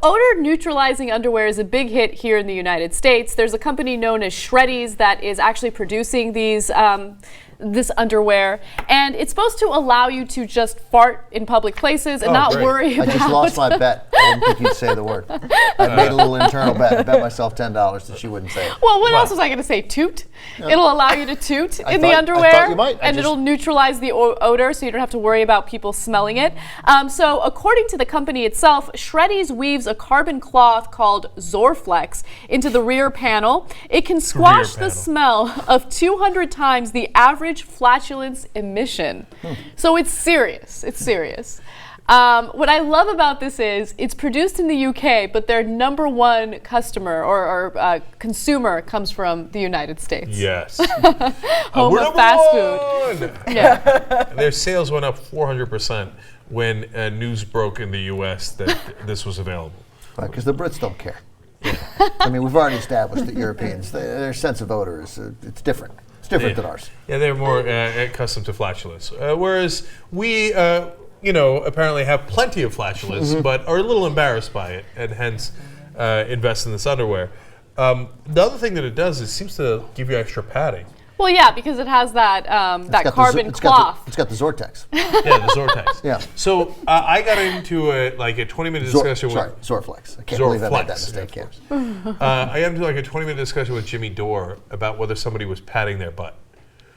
odor-neutralizing underwear is a big hit here in the United States. There's a company known as Shreddies that is actually producing these this underwear, and it's supposed to allow you to just fart in public places and not worry about... I just lost my bet. I didn't think you'd say the word. I made a little internal bet. I bet myself $10 that she wouldn't say it. Well, what else was I going to say? Toot? Yeah. It'll allow you to toot in the underwear, I thought you might. and it'll neutralize the odor, so you don't have to worry about people smelling it. So according to the company itself, Shreddies weaves a carbon cloth called Zorflex into the rear panel. It can squash the smell of 200 times the average flatulence emission. So it's serious. It's serious. What I love about this is it's produced in the UK, but their number one customer or consumer comes from the United States. Yes. Home of fast food. Yeah. Their sales went up 400% when news broke in the US that this was available. Because the Brits don't care. I mean, we've already established that Europeans, their sense of odor is it's different. It's different than ours. Yeah, they're more accustomed to flatulence. Whereas we, apparently have plenty of flatulence, but are a little embarrassed by it, and hence invest in this underwear. The other thing that it does is it seems to give you extra padding. Well, yeah, because it has that carbon cloth. It's got the Zortex. Yeah, the Zortex. Yeah. So I got into a 20-minute discussion with Zorflex. I can't believe I made that mistake. I got into a 20-minute discussion with Jimmy Dore about whether somebody was patting their butt.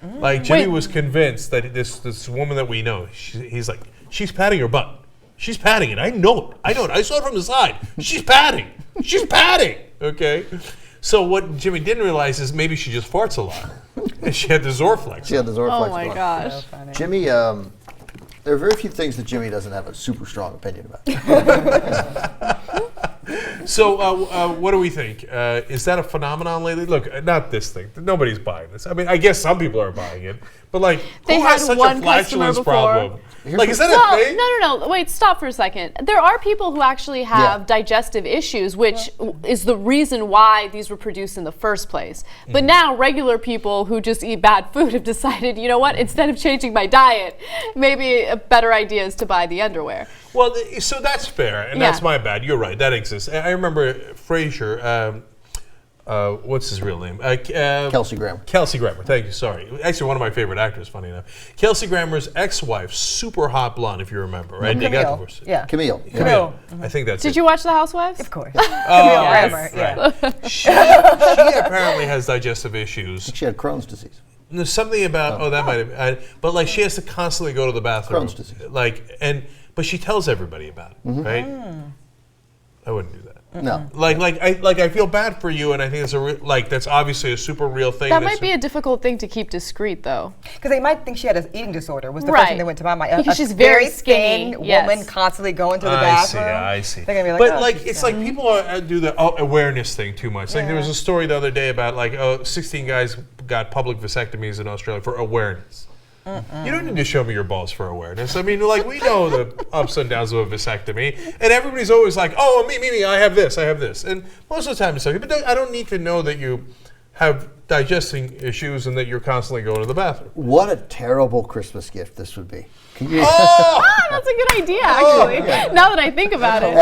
Like Jimmy was convinced that this woman that we know, he's like, she's patting her butt. She's patting it. I know it. I saw it from the side. She's patting. She's patting. Okay. So what Jimmy didn't realize is maybe she just farts a lot. And she had the Zorflex. She had the Zorflex. Oh my gosh. So funny. Jimmy, there are very few things that Jimmy doesn't have a super strong opinion about. So what do we think? Is that a phenomenon lately? Look, not this thing. Nobody's buying this. I mean, I guess some people are buying it. But like, who has such a flatulence problem? Like, is that a thing? No. Wait, stop for a second. There are people who actually have digestive issues, which is the reason why these were produced in the first place. But now regular people who just eat bad food have decided, you know what, instead of changing my diet, maybe a better idea is to buy the underwear. Well, so that's fair, and that's my bad. You're right, that exists. I remember Frasier, what's his real name? Kelsey Grammer. Kelsey Grammer, thank you, sorry. Actually, one of my favorite actors, funny enough. Kelsey Grammer's ex-wife, super hot blonde, if you remember, right? They got divorced. Yeah. Camille. I think that's Did you watch The Housewives? Of course. Camille Grammer, right. She apparently has digestive issues. She had Crohn's disease. There's something about, that might have, but like she has to constantly go to the bathroom. Crohn's disease. But she tells everybody about it, right? I wouldn't do that. No. I feel bad for you, and I think it's that's obviously a super real thing. That might be a difficult thing to keep discreet, though. Because they might think she had an eating disorder. Was the first thing that went to my mind? Because she's very skinny woman constantly going to the bathroom. I see. They're gonna be like, it's like people do the awareness thing too much. Like there was a story the other day about 16 guys got public vasectomies in Australia for awareness. You don't need to show me your balls for awareness. I mean, we know the ups and downs of a vasectomy, and everybody's always like, "Oh, me, I have this." And most of the time it's okay, but I don't need to know that you have digesting issues and that you're constantly going to the bathroom. What a terrible Christmas gift this would be. That's a good idea, actually. Now that I think about it.